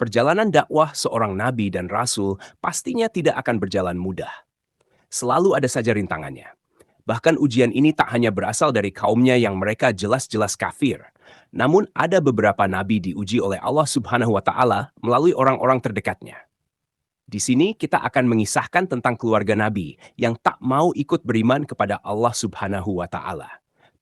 perjalanan dakwah seorang nabi dan rasul pastinya tidak akan berjalan mudah. Selalu ada saja rintangannya. Bahkan ujian ini tak hanya berasal dari kaumnya yang mereka jelas-jelas kafir. Namun ada beberapa nabi diuji oleh Allah Subhanahu wa taala melalui orang-orang terdekatnya. Di sini kita akan mengisahkan tentang keluarga nabi yang tak mau ikut beriman kepada Allah Subhanahu wa taala.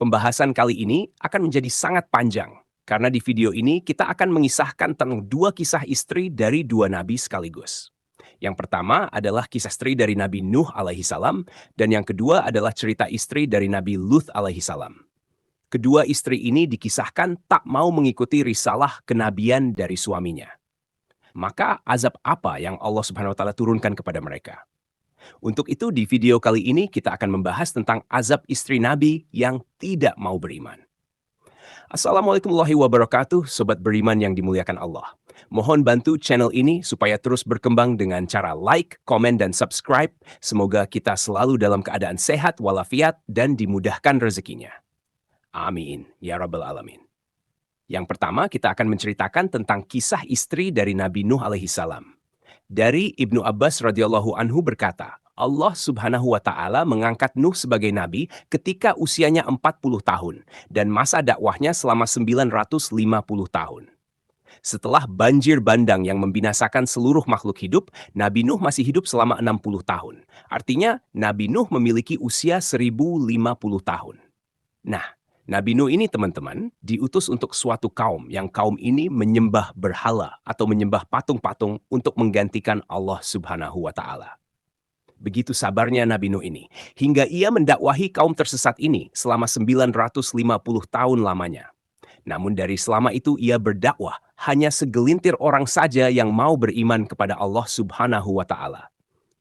Pembahasan kali ini akan menjadi sangat panjang karena di video ini kita akan mengisahkan tentang dua kisah istri dari dua nabi sekaligus. Yang pertama adalah kisah istri dari Nabi Nuh alaihi salam dan yang kedua adalah cerita istri dari Nabi Lut alaihi salam. Kedua istri ini dikisahkan tak mau mengikuti risalah kenabian dari suaminya. Maka azab apa yang Allah Subhanahu wa taala turunkan kepada mereka? Untuk itu di video kali ini kita akan membahas tentang azab istri Nabi yang tidak mau beriman. Assalamualaikum warahmatullahi wabarakatuh, sobat beriman yang dimuliakan Allah. Mohon bantu channel ini supaya terus berkembang dengan cara like, komen, dan subscribe. Semoga kita selalu dalam keadaan sehat walafiat dan dimudahkan rezekinya. Amin, ya Rabbal Alamin. Yang pertama, kita akan menceritakan tentang kisah istri dari Nabi Nuh alaihi salam. Dari Ibnu Abbas radhiyallahu anhu berkata, Allah Subhanahu wa taala mengangkat Nuh sebagai nabi ketika usianya 40 tahun dan masa dakwahnya selama 950 tahun. Setelah banjir bandang yang membinasakan seluruh makhluk hidup, Nabi Nuh masih hidup selama 60 tahun. Artinya, Nabi Nuh memiliki usia 1050 tahun. Nah, Nabi Nuh ini teman-teman diutus untuk suatu kaum yang kaum ini menyembah berhala atau menyembah patung-patung untuk menggantikan Allah Subhanahu wa taala. Begitu sabarnya Nabi Nuh ini hingga ia mendakwahi kaum tersesat ini selama 950 tahun lamanya. Namun dari selama itu ia berdakwah hanya segelintir orang saja yang mau beriman kepada Allah Subhanahu wa taala.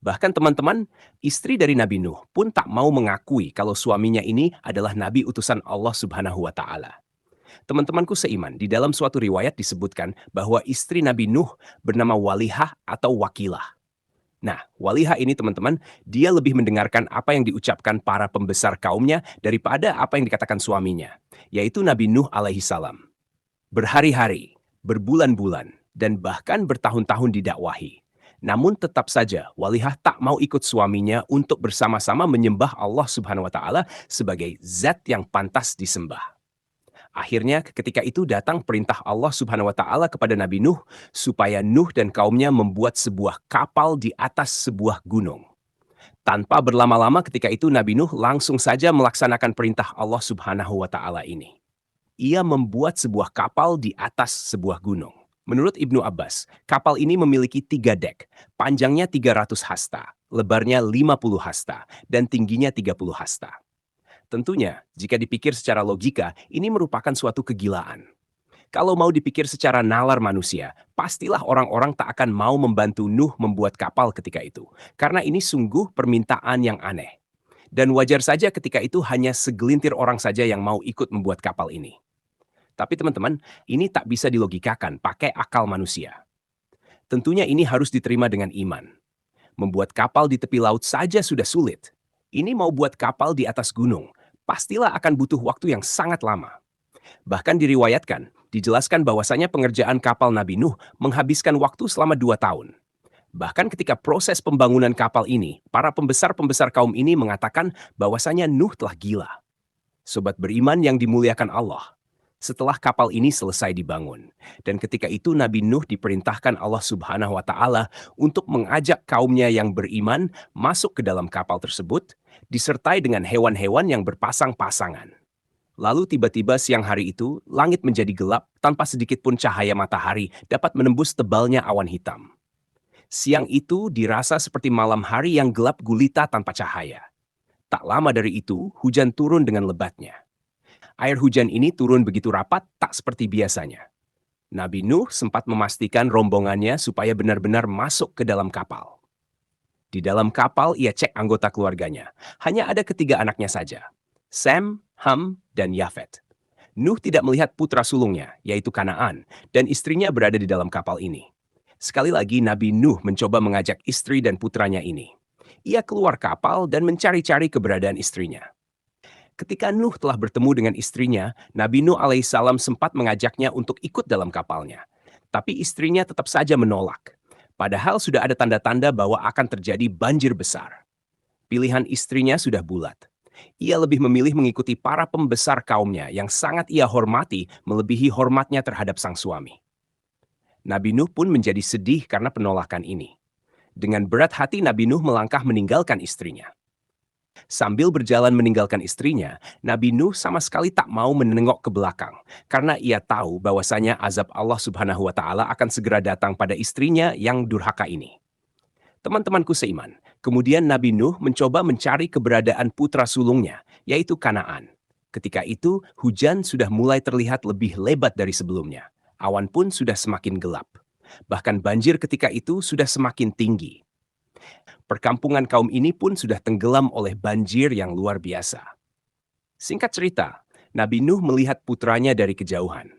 Bahkan teman-teman, istri dari Nabi Nuh pun tak mau mengakui kalau suaminya ini adalah nabi utusan Allah Subhanahu wa taala. Teman-temanku seiman, di dalam suatu riwayat disebutkan bahwa istri Nabi Nuh bernama Walihah atau Wakilah. Nah, Walihah ini teman-teman, dia lebih mendengarkan apa yang diucapkan para pembesar kaumnya daripada apa yang dikatakan suaminya, yaitu Nabi Nuh alaihi salam. Berhari-hari, berbulan-bulan, dan bahkan bertahun-tahun didakwahi. Namun tetap saja Walihah tak mau ikut suaminya untuk bersama-sama menyembah Allah Subhanahu wa taala sebagai zat yang pantas disembah. Akhirnya ketika itu datang perintah Allah Subhanahu wa taala kepada Nabi Nuh supaya Nuh dan kaumnya membuat sebuah kapal di atas sebuah gunung. Tanpa berlama-lama ketika itu Nabi Nuh langsung saja melaksanakan perintah Allah Subhanahu wa taala ini. Ia membuat sebuah kapal di atas sebuah gunung. Menurut Ibnu Abbas, kapal ini memiliki 3 dek, panjangnya 300 hasta, lebarnya 50 hasta, dan tingginya 30 hasta. Tentunya, jika dipikir secara logika, ini merupakan suatu kegilaan. Kalau mau dipikir secara nalar manusia, pastilah orang-orang tak akan mau membantu Nuh membuat kapal ketika itu, karena ini sungguh permintaan yang aneh. Dan wajar saja ketika itu hanya segelintir orang saja yang mau ikut membuat kapal ini. Tapi teman-teman, ini tak bisa dilogikakan pakai akal manusia. Tentunya ini harus diterima dengan iman. Membuat kapal di tepi laut saja sudah sulit. Ini mau buat kapal di atas gunung, pastilah akan butuh waktu yang sangat lama. Bahkan diriwayatkan, dijelaskan bahwasanya pengerjaan kapal Nabi Nuh menghabiskan waktu selama 2 tahun. Bahkan ketika proses pembangunan kapal ini, para pembesar-pembesar kaum ini mengatakan bahwasanya Nuh telah gila. Sobat beriman yang dimuliakan Allah, setelah kapal ini selesai dibangun. Dan ketika itu Nabi Nuh diperintahkan Allah Subhanahu wa taala untuk mengajak kaumnya yang beriman masuk ke dalam kapal tersebut, disertai dengan hewan-hewan yang berpasang-pasangan. Lalu tiba-tiba siang hari itu, langit menjadi gelap tanpa sedikit pun cahaya matahari dapat menembus tebalnya awan hitam. Siang itu dirasa seperti malam hari yang gelap gulita tanpa cahaya. Tak lama dari itu, hujan turun dengan lebatnya. Air hujan ini turun begitu rapat, tak seperti biasanya. Nabi Nuh sempat memastikan rombongannya supaya benar-benar masuk ke dalam kapal. Di dalam kapal ia cek anggota keluarganya. Hanya ada 3 anaknya saja, Sam, Ham, dan Yafet. Nuh tidak melihat putra sulungnya, yaitu Kanaan, dan istrinya berada di dalam kapal ini. Sekali lagi Nabi Nuh mencoba mengajak istri dan putranya ini. Ia keluar kapal dan mencari-cari keberadaan istrinya. Ketika Nuh telah bertemu dengan istrinya, Nabi Nuh alaihissalam sempat mengajaknya untuk ikut dalam kapalnya. Tapi istrinya tetap saja menolak. Padahal sudah ada tanda-tanda bahwa akan terjadi banjir besar. Pilihan istrinya sudah bulat. Ia lebih memilih mengikuti para pembesar kaumnya yang sangat ia hormati melebihi hormatnya terhadap sang suami. Nabi Nuh pun menjadi sedih karena penolakan ini. Dengan berat hati Nabi Nuh melangkah meninggalkan istrinya. Sambil berjalan meninggalkan istrinya, Nabi Nuh sama sekali tak mau menengok ke belakang karena ia tahu bahwasanya azab Allah Subhanahu wa taala akan segera datang pada istrinya yang durhaka ini. Teman-temanku seiman, kemudian Nabi Nuh mencoba mencari keberadaan putra sulungnya, yaitu Kanaan. Ketika itu, hujan sudah mulai terlihat lebih lebat dari sebelumnya. Awan pun sudah semakin gelap. Bahkan banjir ketika itu sudah semakin tinggi. Perkampungan kaum ini pun sudah tenggelam oleh banjir yang luar biasa. Singkat cerita, Nabi Nuh melihat putranya dari kejauhan.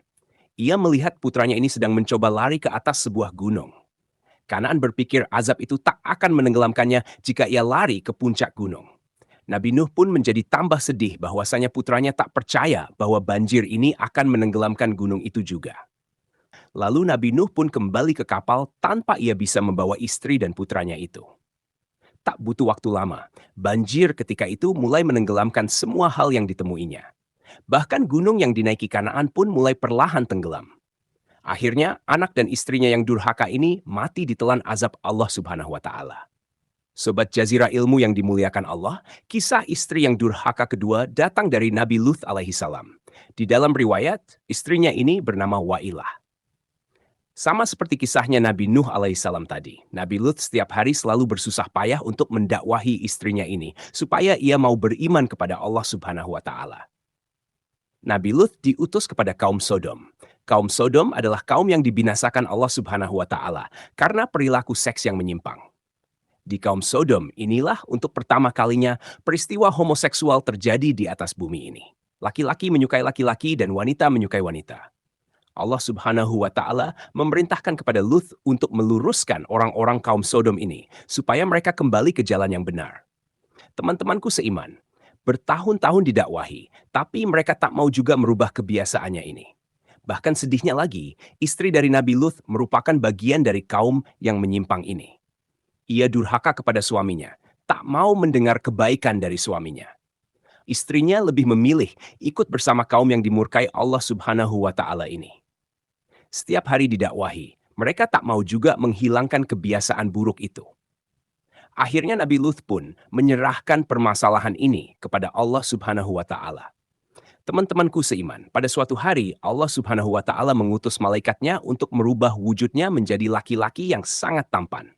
Ia melihat putranya ini sedang mencoba lari ke atas sebuah gunung. Kanaan berpikir azab itu tak akan menenggelamkannya jika ia lari ke puncak gunung. Nabi Nuh pun menjadi tambah sedih bahwasanya putranya tak percaya bahwa banjir ini akan menenggelamkan gunung itu juga. Lalu Nabi Nuh pun kembali ke kapal tanpa ia bisa membawa istri dan putranya itu. Tak butuh waktu lama, banjir ketika itu mulai menenggelamkan semua hal yang ditemuinya. Bahkan gunung yang dinaiki Kanaan pun mulai perlahan tenggelam. Akhirnya, anak dan istrinya yang durhaka ini mati ditelan azab Allah Subhanahu wa taala. Sobat Jazirah Ilmu yang dimuliakan Allah, kisah istri yang durhaka kedua datang dari Nabi Luth alaihi salam. Di dalam riwayat, istrinya ini bernama Wailah. Sama seperti kisahnya Nabi Nuh alaihissalam tadi, Nabi Lut setiap hari selalu bersusah payah untuk mendakwahi istrinya ini, supaya ia mau beriman kepada Allah Subhanahu wa Ta'ala. Nabi Lut diutus kepada kaum Sodom. Kaum Sodom adalah kaum yang dibinasakan Allah Subhanahu wa Ta'ala karena perilaku seks yang menyimpang. Di kaum Sodom inilah untuk pertama kalinya peristiwa homoseksual terjadi di atas bumi ini. Laki-laki menyukai laki-laki dan wanita menyukai wanita. Allah Subhanahu wa Ta'ala memerintahkan kepada Luth untuk meluruskan orang-orang kaum Sodom ini, supaya mereka kembali ke jalan yang benar. Teman-temanku seiman, bertahun-tahun didakwahi, tapi mereka tak mau juga merubah kebiasaannya ini. Bahkan sedihnya lagi, istri dari Nabi Luth merupakan bagian dari kaum yang menyimpang ini. Ia durhaka kepada suaminya, tak mau mendengar kebaikan dari suaminya. Istrinya lebih memilih ikut bersama kaum yang dimurkai Allah Subhanahu wa Ta'ala ini. Setiap hari didakwahi, mereka tak mau juga menghilangkan kebiasaan buruk itu. Akhirnya Nabi Luth pun menyerahkan permasalahan ini kepada Allah Subhanahu wa Ta'ala. Teman-temanku seiman, pada suatu hari Allah Subhanahu wa Ta'ala mengutus malaikatnya untuk merubah wujudnya menjadi laki-laki yang sangat tampan.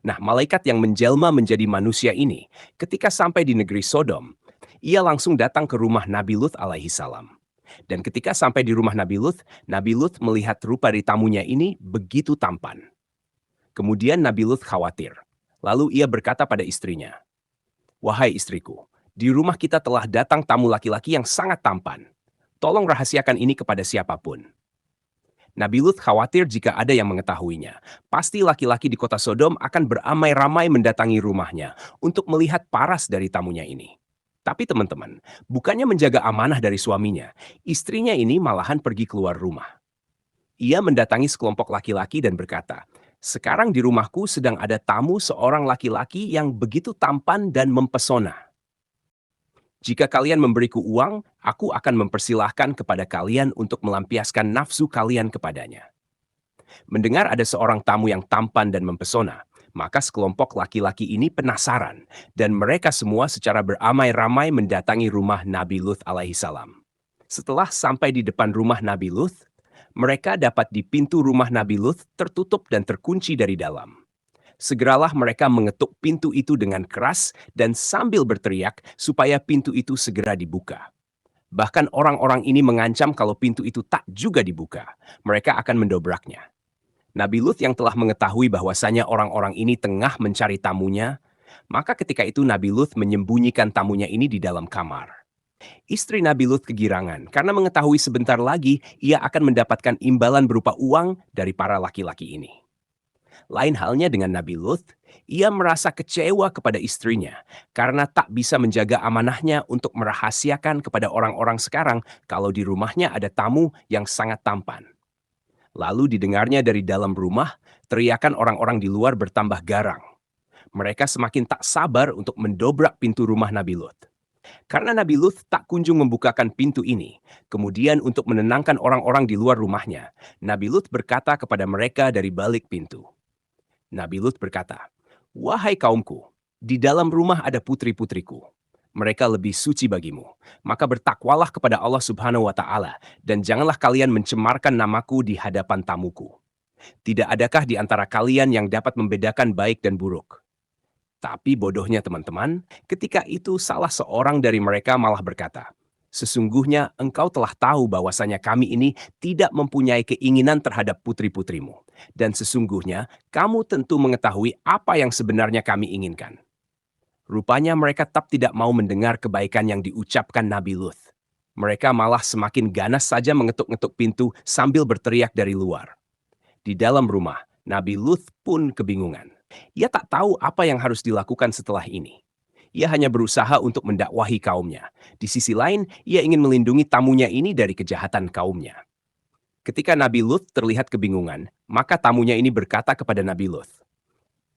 Nah, malaikat yang menjelma menjadi manusia ini, ketika sampai di negeri Sodom, ia langsung datang ke rumah Nabi Luth alaihi salam. Dan ketika sampai di rumah Nabi Luth melihat rupa dari tamunya ini begitu tampan. Kemudian Nabi Luth khawatir. Lalu ia berkata pada istrinya, "Wahai istriku, di rumah kita telah datang tamu laki-laki yang sangat tampan. Tolong rahasiakan ini kepada siapapun." Nabi Luth khawatir jika ada yang mengetahuinya. Pasti laki-laki di kota Sodom akan beramai-ramai mendatangi rumahnya untuk melihat paras dari tamunya ini. Tapi teman-teman, bukannya menjaga amanah dari suaminya, istrinya ini malahan pergi keluar rumah. Ia mendatangi sekelompok laki-laki dan berkata, "Sekarang di rumahku sedang ada tamu seorang laki-laki yang begitu tampan dan mempesona. Jika kalian memberiku uang, aku akan mempersilahkan kepada kalian untuk melampiaskan nafsu kalian kepadanya." Mendengar ada seorang tamu yang tampan dan mempesona, maka sekelompok laki-laki ini penasaran, dan mereka semua secara beramai-ramai mendatangi rumah Nabi Luth alaihi salam. Setelah sampai di depan rumah Nabi Luth, mereka dapat di pintu rumah Nabi Luth tertutup dan terkunci dari dalam. Segeralah mereka mengetuk pintu itu dengan keras dan sambil berteriak supaya pintu itu segera dibuka. Bahkan orang-orang ini mengancam kalau pintu itu tak juga dibuka, mereka akan mendobraknya. Nabi Lut yang telah mengetahui bahwasanya orang-orang ini tengah mencari tamunya, maka ketika itu Nabi Lut menyembunyikan tamunya ini di dalam kamar. Istri Nabi Lut kegirangan karena mengetahui sebentar lagi ia akan mendapatkan imbalan berupa uang dari para laki-laki ini. Lain halnya dengan Nabi Lut, ia merasa kecewa kepada istrinya karena tak bisa menjaga amanahnya untuk merahasiakan kepada orang-orang sekarang kalau di rumahnya ada tamu yang sangat tampan. Lalu didengarnya dari dalam rumah, teriakan orang-orang di luar bertambah garang. Mereka semakin tak sabar untuk mendobrak pintu rumah Nabi Lut. Karena Nabi Lut tak kunjung membukakan pintu ini, kemudian untuk menenangkan orang-orang di luar rumahnya, Nabi Lut berkata kepada mereka dari balik pintu. Nabi Lut berkata, "Wahai kaumku, di dalam rumah ada putri-putriku. Mereka lebih suci bagimu. Maka bertakwalah kepada Allah Subhanahu wa Ta'ala, dan janganlah kalian mencemarkan namaku di hadapan tamuku. Tidak adakah di antara kalian yang dapat membedakan baik dan buruk?" Tapi bodohnya teman-teman, ketika itu salah seorang dari mereka malah berkata, "Sesungguhnya engkau telah tahu bahwasanya kami ini tidak mempunyai keinginan terhadap putri-putrimu. Dan sesungguhnya kamu tentu mengetahui apa yang sebenarnya kami inginkan." Rupanya mereka tetap tidak mau mendengar kebaikan yang diucapkan Nabi Lut. Mereka malah semakin ganas saja mengetuk-ngetuk pintu sambil berteriak dari luar. Di dalam rumah, Nabi Lut pun kebingungan. Ia tak tahu apa yang harus dilakukan setelah ini. Ia hanya berusaha untuk mendakwahi kaumnya. Di sisi lain, ia ingin melindungi tamunya ini dari kejahatan kaumnya. Ketika Nabi Lut terlihat kebingungan, maka tamunya ini berkata kepada Nabi Lut,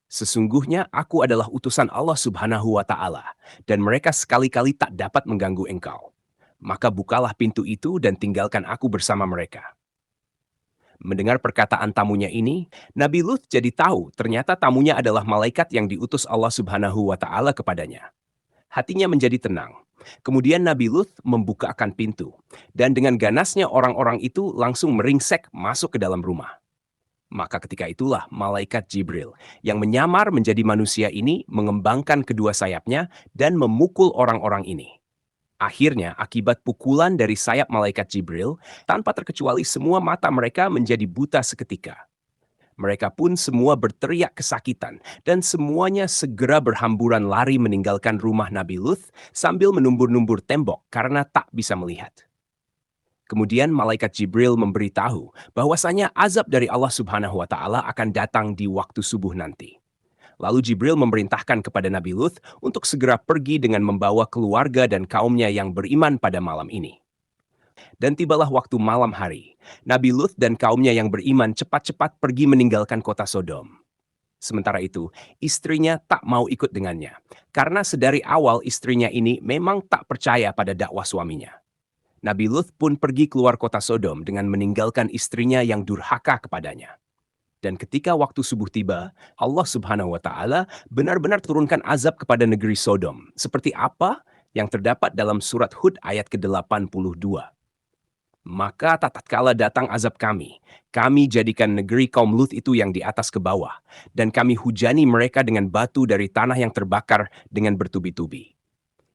"Sesungguhnya aku adalah utusan Allah Subhanahu wa Ta'ala, dan mereka sekali-kali tak dapat mengganggu engkau. Maka bukalah pintu itu dan tinggalkan aku bersama mereka." Mendengar perkataan tamunya ini, Nabi Lut jadi tahu ternyata tamunya adalah malaikat yang diutus Allah Subhanahu wa Ta'ala kepadanya. Hatinya menjadi tenang. Kemudian Nabi Lut membukakan pintu, dan dengan ganasnya orang-orang itu langsung meringsek masuk ke dalam rumah. Maka ketika itulah malaikat Jibril yang menyamar menjadi manusia ini mengembangkan kedua sayapnya dan memukul orang-orang ini. Akhirnya, akibat pukulan dari sayap malaikat Jibril, tanpa terkecuali semua mata mereka menjadi buta seketika. Mereka pun semua berteriak kesakitan, dan semuanya segera berhamburan lari meninggalkan rumah Nabi Lut sambil menumbur-numbur tembok karena tak bisa melihat. Kemudian malaikat Jibril memberitahu bahwasanya azab dari Allah Subhanahu wa Ta'ala akan datang di waktu subuh nanti. Lalu Jibril memerintahkan kepada Nabi Lut untuk segera pergi dengan membawa keluarga dan kaumnya yang beriman pada malam ini. Dan tibalah waktu malam hari, Nabi Lut dan kaumnya yang beriman cepat-cepat pergi meninggalkan kota Sodom. Sementara itu, istrinya tak mau ikut dengannya, karena sedari awal istrinya ini memang tak percaya pada dakwah suaminya. Nabi Lut pun pergi keluar kota Sodom dengan meninggalkan istrinya yang durhaka kepadanya. Dan ketika waktu subuh tiba, Allah Subhanahu wa Ta'ala benar-benar turunkan azab kepada negeri Sodom, seperti apa yang terdapat dalam surat Hud ayat ke-82. Maka tatkala datang azab kami jadikan negeri kaum Lut itu yang di atas ke bawah, dan kami hujani mereka dengan batu dari tanah yang terbakar dengan bertubi-tubi.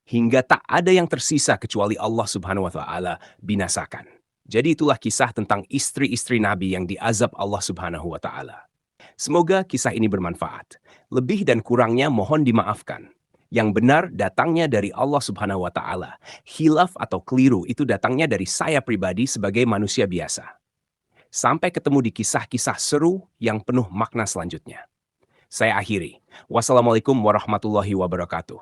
Hingga tak ada yang tersisa kecuali Allah Subhanahu wa Ta'ala binasakan. Jadi itulah kisah tentang istri-istri Nabi yang diazab Allah Subhanahu wa Ta'ala. Semoga kisah ini bermanfaat. Lebih dan kurangnya mohon dimaafkan. Yang benar datangnya dari Allah Subhanahu wa Ta'ala. Khilaf atau keliru itu datangnya dari saya pribadi sebagai manusia biasa. Sampai ketemu di kisah-kisah seru yang penuh makna selanjutnya. Saya akhiri. Wassalamualaikum warahmatullahi wabarakatuh.